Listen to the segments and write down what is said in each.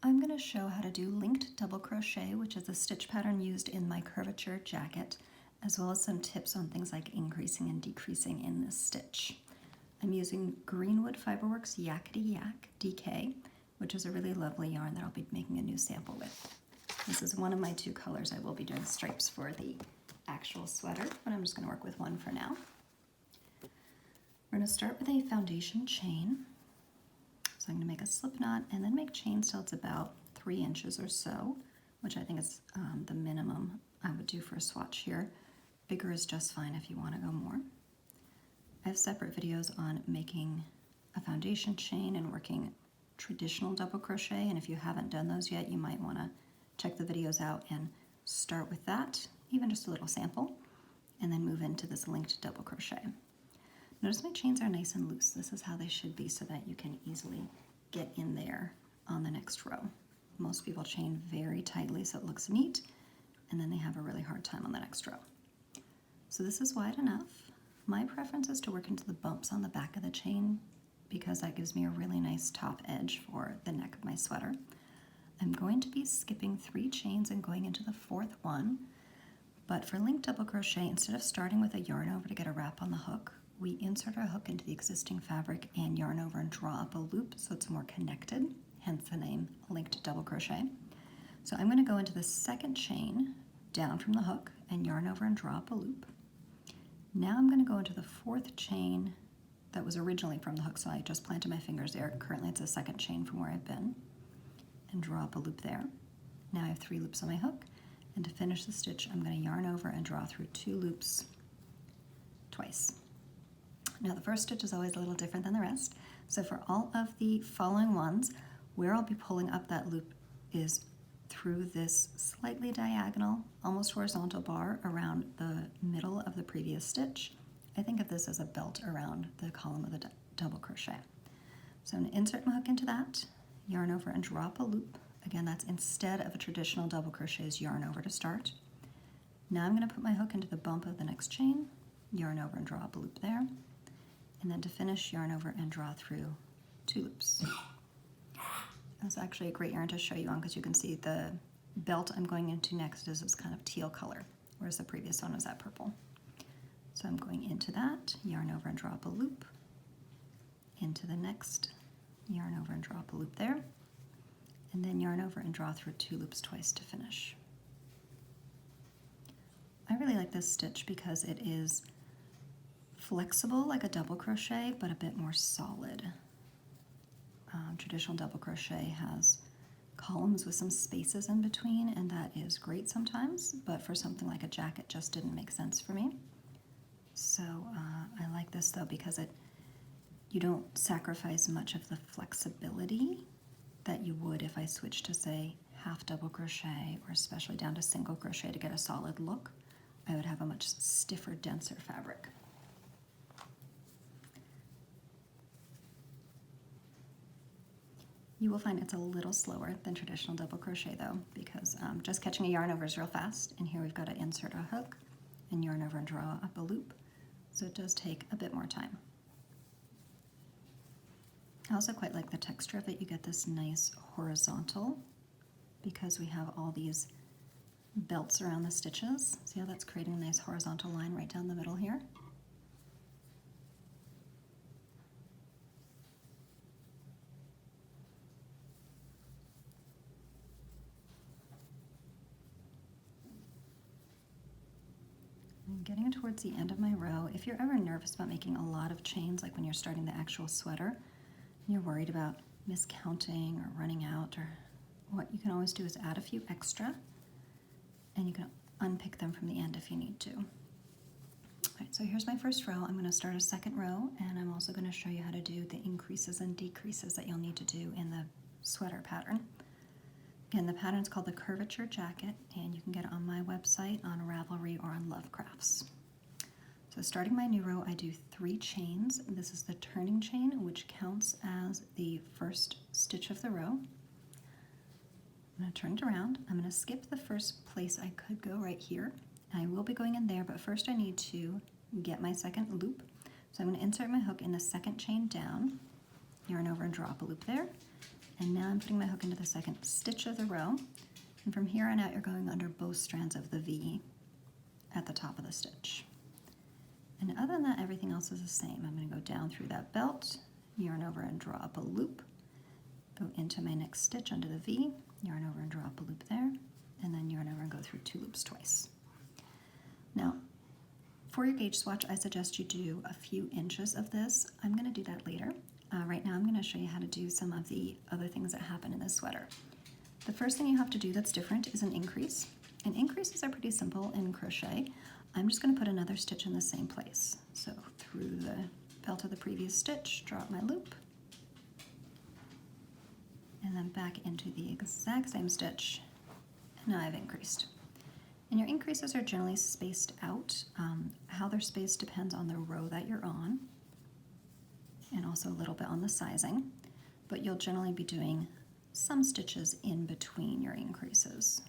I'm going to show how to do linked double crochet, which is a stitch pattern used in my Curvature Jacket, as well as some tips on things like increasing and decreasing in this stitch. I'm using Greenwood Fiberworks Yakety Yak DK, which is a really lovely yarn that I'll be making a new sample with. This is one of my two colors. I will be doing stripes for the actual sweater, but I'm just going to work with one for now. We're going to start with a foundation chain. So I'm going to make a slip knot and then make chains till it's about 3 inches or so, which I think is the minimum I would do for a swatch here. Bigger is just fine if you want to go more. I have separate videos on making a foundation chain and working traditional double crochet, and if you haven't done those yet, you might want to check the videos out and start with that, even just a little sample, and then move into this linked double crochet. Notice my chains are nice and loose. This is how they should be so that you can easily get in there on the next row. Most people chain very tightly so it looks neat, and then they have a really hard time on the next row. So this is wide enough. My preference is to work into the bumps on the back of the chain because that gives me a really nice top edge for the neck of my sweater. I'm going to be skipping 3 chains and going into the 4th one, but for linked double crochet, instead of starting with a yarn over to get a wrap on the hook, we insert our hook into the existing fabric and yarn over and draw up a loop so it's more connected, hence the name linked double crochet. So I'm going to go into the 2nd chain down from the hook and yarn over and draw up a loop. Now I'm going to go into the 4th chain that was originally from the hook, so I just planted my fingers there. Currently it's a 2nd chain from where I've been, and draw up a loop there. Now I have 3 loops on my hook, and to finish the stitch I'm going to yarn over and draw through 2 loops twice. Now the first stitch is always a little different than the rest, so for all of the following ones, where I'll be pulling up that loop is through this slightly diagonal, almost horizontal bar around the middle of the previous stitch. I think of this as a belt around the column of the double crochet. So I'm going to insert my hook into that, yarn over and drop a loop. Again, that's instead of a traditional double crochet's yarn over to start. Now I'm going to put my hook into the bump of the next chain, yarn over and draw up a loop there. And then to finish, yarn over and draw through 2 loops. That's actually a great yarn to show you on because you can see the belt I'm going into next is this kind of teal color, whereas the previous one was that purple. So I'm going into that, yarn over and draw up a loop, into the next, yarn over and draw up a loop there, and then yarn over and draw through 2 loops twice to finish. I really like this stitch because it is flexible like a double crochet, but a bit more solid. Traditional double crochet has columns with some spaces in between, and that is great sometimes, but for something like a jacket just didn't make sense for me. So I like this though because you don't sacrifice much of the flexibility that you would if I switched to, say, half double crochet or especially down to single crochet to get a solid look. I would have a much stiffer, denser fabric. You will find it's a little slower than traditional double crochet though, because just catching a yarn over is real fast, and here we've got to insert a hook and yarn over and draw up a loop, so it does take a bit more time. I also quite like the texture of it. You get this nice horizontal because we have all these belts around the stitches. See how that's creating a nice horizontal line right down the middle here? I'm getting towards the end of my row. If you're ever nervous about making a lot of chains, like when you're starting the actual sweater, and you're worried about miscounting or running out, or what you can always do is add a few extra, and you can unpick them from the end if you need to. All right, so here's my first row. I'm going to start a 2nd row, and I'm also going to show you how to do the increases and decreases that you'll need to do in the sweater pattern. Again, the pattern is called the Curvature Jacket, and you can get it on my website, on Ravelry, or on LoveCrafts. So starting my new row, I do 3 chains. This is the turning chain, which counts as the first stitch of the row. I'm going to turn it around. I'm going to skip the first place I could go right here. I will be going in there, but first I need to get my 2nd loop. So I'm going to insert my hook in the 2nd chain down, yarn over and draw up a loop there, And now I'm putting my hook into the second stitch of the row. And from here on out, you're going under both strands of the V at the top of the stitch. And other than that, everything else is the same. I'm going to go down through that belt, yarn over and draw up a loop, go into my next stitch under the V, yarn over and draw up a loop there, and then yarn over and go through 2 loops twice. Now, for your gauge swatch, I suggest you do a few inches of this. I'm going to do that later. Right now I'm going to show you how to do some of the other things that happen in this sweater. The first thing you have to do that's different is an increase. And increases are pretty simple in crochet. I'm just going to put another stitch in the same place. So through the belt of the previous stitch, draw up my loop, and then back into the exact same stitch, and now I've increased. And your increases are generally spaced out. How they're spaced depends on the row that you're on, and also a little bit on the sizing, but you'll generally be doing some stitches in between your increases.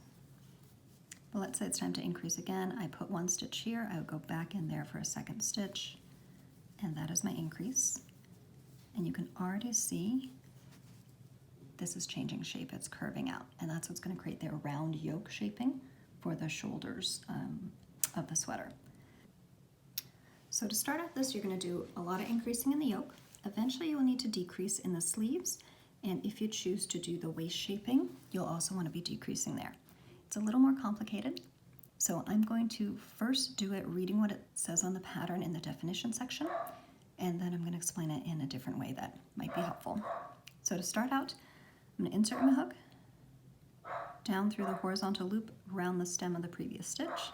But let's say it's time to increase again. I put 1 stitch here, I would go back in there for a second stitch, and that is my increase. And you can already see this is changing shape, it's curving out, and that's what's going to create the round yoke shaping for the shoulders of the sweater. So to start out this, you're going to do a lot of increasing in the yoke. Eventually you will need to decrease in the sleeves, and if you choose to do the waist shaping, you'll also want to be decreasing there. It's a little more complicated, so I'm going to first do it reading what it says on the pattern in the definition section, and then I'm going to explain it in a different way that might be helpful. So to start out, I'm going to insert my hook down through the horizontal loop around the stem of the previous stitch,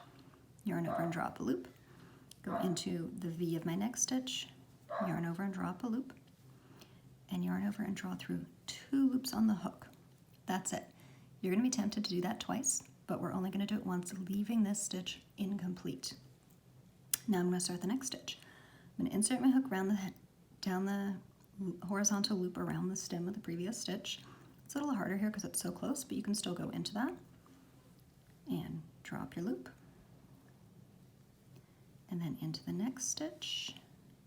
yarn over and draw up a loop, go into the V of my next stitch, yarn over and draw up a loop, and yarn over and draw through 2 loops on the hook. That's it. You're going to be tempted to do that twice, but we're only going to do it once, leaving this stitch incomplete. Now I'm going to start the next stitch. I'm going to insert my hook down the horizontal loop around the stem of the previous stitch. It's a little harder here because it's so close, but you can still go into that and draw up your loop, and then into the next stitch,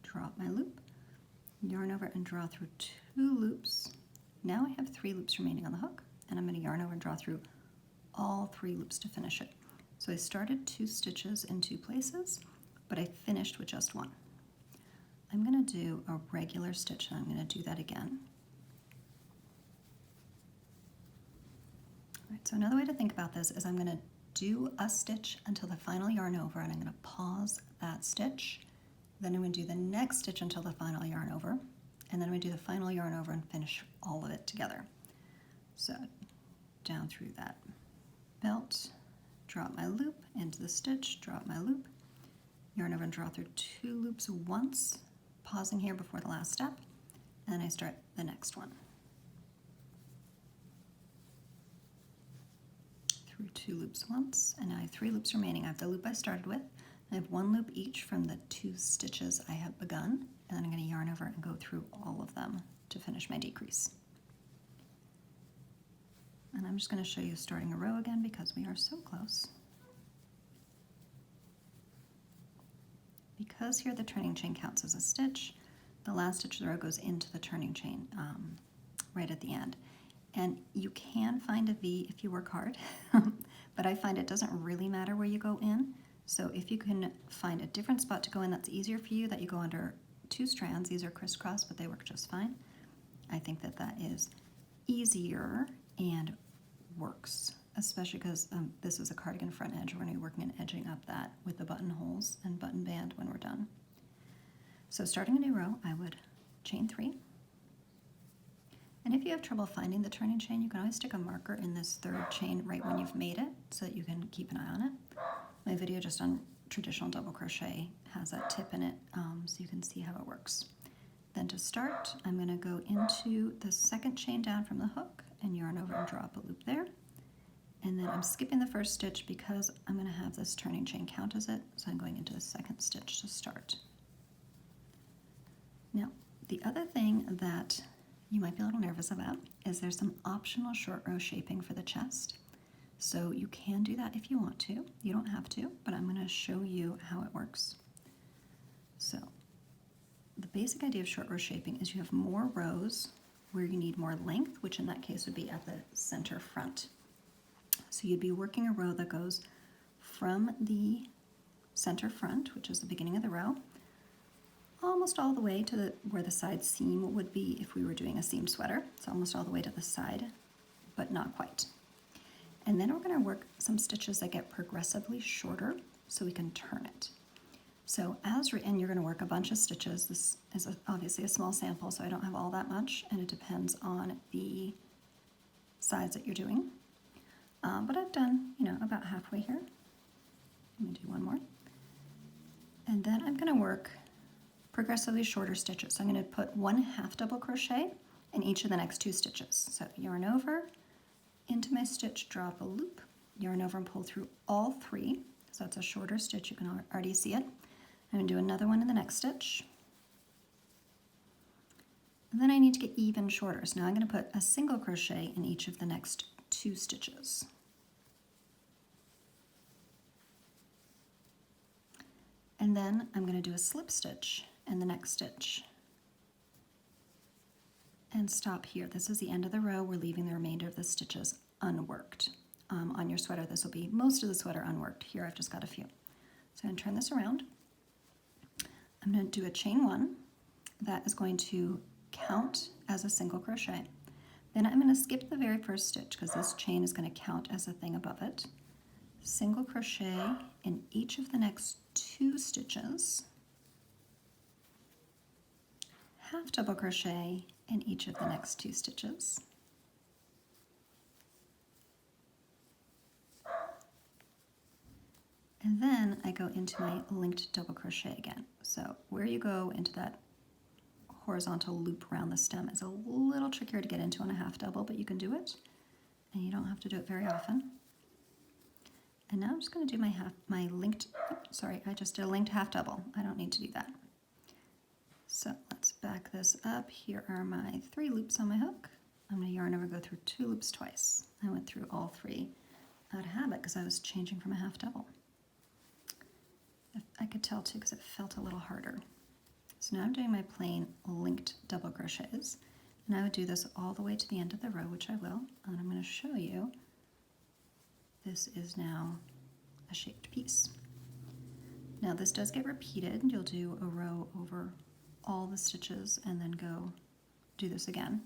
draw up my loop, yarn over and draw through 2 loops. Now I have 3 loops remaining on the hook, and I'm going to yarn over and draw through all 3 loops to finish it. So I started 2 stitches in 2 places, but I finished with just 1. I'm going to do a regular stitch, and I'm going to do that again. All right, so another way to think about this is I'm going to do a stitch until the final yarn over, and I'm going to pause that stitch. Then I'm going to do the next stitch until the final yarn over, and then I'm going to do the final yarn over and finish all of it together. So down through that belt, draw up my loop, into the stitch, draw up my loop, yarn over and draw through 2 loops once, pausing here before the last step, and I start the next one. Through 2 loops once, and now I have 3 loops remaining. I have the loop I started with, I have 1 loop each from the 2 stitches I have begun, and then I'm going to yarn over and go through all of them to finish my decrease. And I'm just going to show you starting a row again because we are so close. Because here the turning chain counts as a stitch, the last stitch of the row goes into the turning chain right at the end. And you can find a V if you work hard, but I find it doesn't really matter where you go in. So if you can find a different spot to go in that's easier for you, that you go under 2 strands, these are crisscross, but they work just fine. I think that that is easier and works, especially because this is a cardigan front edge. We're going to be working and edging up that with the buttonholes and button band when we're done. So starting a new row, I would chain 3. And if you have trouble finding the turning chain, you can always stick a marker in this 3rd chain right when you've made it so that you can keep an eye on it. My video just on traditional double crochet has that tip in it, so you can see how it works. Then to start, I'm going to go into the 2nd chain down from the hook and yarn over and draw up a loop there. And then I'm skipping the 1st stitch because I'm going to have this turning chain count as it, so I'm going into the 2nd stitch to start. Now, the other thing that you might be a little nervous about is there's some optional short row shaping for the chest. So you can do that if you want to. You don't have to, but I'm going to show you how it works. So the basic idea of short row shaping is you have more rows where you need more length, which in that case would be at the center front. So you'd be working a row that goes from the center front, which is the beginning of the row, almost all the way to where the side seam would be if we were doing a seam sweater. So almost all the way to the side, but not quite. And then we're going to work some stitches that get progressively shorter so we can turn it. So and you're going to work a bunch of stitches. This is obviously a small sample, so I don't have all that much, and it depends on the size that you're doing. But I've done, about halfway here. Let me do one more. And then I'm going to work progressively shorter stitches. So I'm going to put 1/2 double crochet in each of the next 2 stitches. So yarn over, into my stitch, drop a loop, yarn over and pull through all 3. So that's a shorter stitch, you can already see it. I'm going to do another one in the next stitch. And then I need to get even shorter. So now I'm going to put a single crochet in each of the next 2 stitches. And then I'm going to do a slip stitch in the next stitch. And stop here. This is the end of the row. We're leaving the remainder of the stitches unworked. On your sweater, this will be most of the sweater unworked. Here I've just got a few. So I'm going to turn this around. I'm going to do a chain 1 that is going to count as a single crochet. Then I'm going to skip the very first stitch because this chain is going to count as a thing above it. Single crochet in each of the next 2 stitches. 1/2 double crochet in each of the next 2 stitches. And then I go into my linked double crochet again. So where you go into that horizontal loop around the stem is a little trickier to get into on a 1/2 double, but you can do it, and you don't have to do it very often. And now I'm just going to do my linked, sorry, I just did a linked 1/2 double. I don't need to do that. So let's back this up. Here are my 3 loops on my hook. I'm going to yarn over, go through 2 loops twice. I went through all 3 out of habit because I was changing from a 1/2 double. I could tell too because it felt a little harder. So now I'm doing my plain linked double crochets, and I would do this all the way to the end of the row, which I will, and I'm going to show you. This is now a shaped piece. Now this does get repeated. You'll do a row over all the stitches and then go do this again.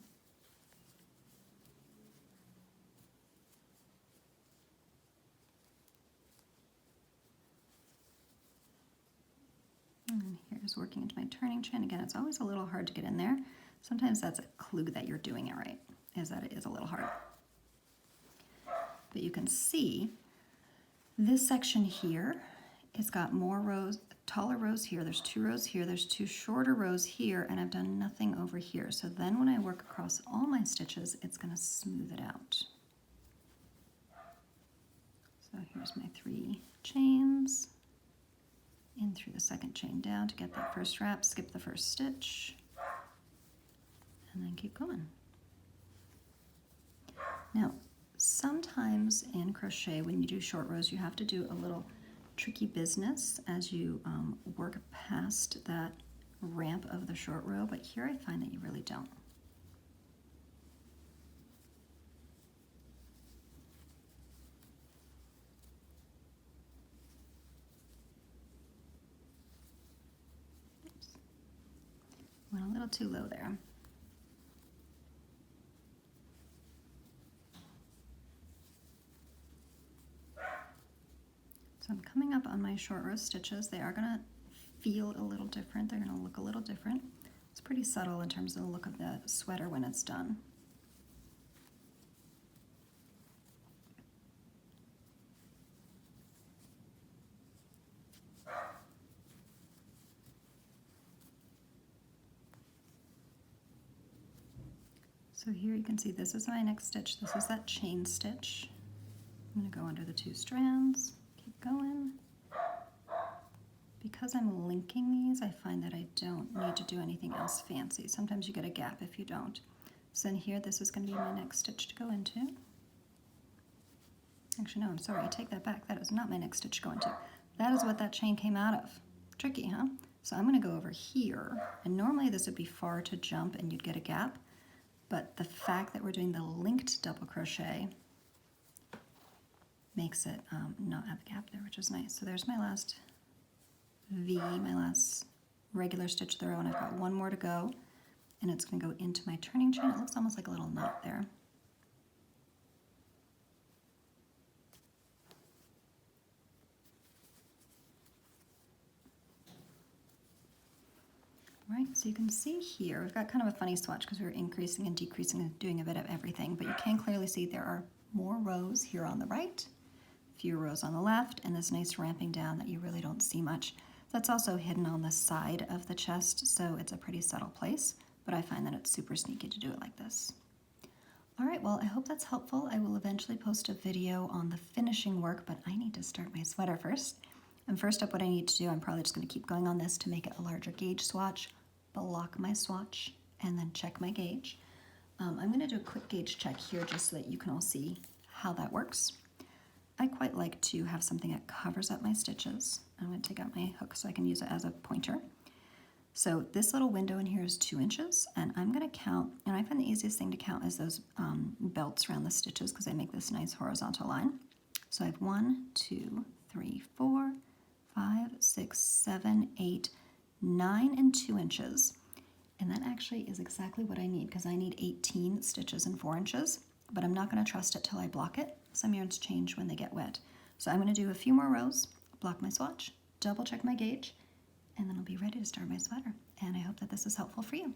And here's working into my turning chain. Again, it's always a little hard to get in there. Sometimes that's a clue that you're doing it right, is that it is a little hard. But you can see this section here, it's got more rows, taller rows here, there's 2 rows here, there's 2 shorter rows here, and I've done nothing over here. So then when I work across all my stitches, it's going to smooth it out. So here's my 3 chains, in through the second chain down to get that first wrap, skip the first stitch, and then keep going. Now, sometimes in crochet, when you do short rows, you have to do a little tricky business as you work past that ramp of the short row, but here I find that you really don't. Oops. Went a little too low there. So I'm coming up on my short row stitches. They are going to feel a little different. They're going to look a little different. It's pretty subtle in terms of the look of the sweater when it's done. So here you can see this is my next stitch. This is that chain stitch. I'm going to go under the 2 strands. Keep going. Because I'm linking these, I find that I don't need to do anything else fancy. Sometimes you get a gap if you don't. So then here, this is going to be my next stitch to go into. Actually, no, I'm sorry, I take that back. That is not my next stitch to go into. That is what that chain came out of. Tricky, huh? So I'm going to go over here, and normally this would be far to jump and you'd get a gap, but the fact that we're doing the linked double crochet makes it not have a gap there, which is nice. So there's my last V, my last regular stitch of the row, and I've got one more to go, and it's going to go into my turning chain. It looks almost like a little knot there. Right, so you can see here, we've got kind of a funny swatch because we're increasing and decreasing and doing a bit of everything, but you can clearly see there are more rows here on the right, fewer rows on the left, and this nice ramping down that you really don't see much. That's also hidden on the side of the chest, so it's a pretty subtle place, but I find that it's super sneaky to do it like this. All right, well, I hope that's helpful. I will eventually post a video on the finishing work, but I need to start my sweater first. And first up, what I need to do, I'm probably just going to keep going on this to make it a larger gauge swatch, block my swatch, and then check my gauge. I'm going to do a quick gauge check here just so that you can all see how that works. I quite like to have something that covers up my stitches. I'm going to take out my hook so I can use it as a pointer. So this little window in here is 2 inches, and I'm going to count, and I find the easiest thing to count is those belts around the stitches because they make this nice horizontal line. So I have 1, 2, 3, 4, 5, 6, 7, 8, 9, and 2 inches. And that actually is exactly what I need because I need 18 stitches and 4 inches, but I'm not going to trust it till I block it. Some yarns change when they get wet. So I'm going to do a few more rows, block my swatch, double check my gauge, and then I'll be ready to start my sweater. And I hope that this is helpful for you.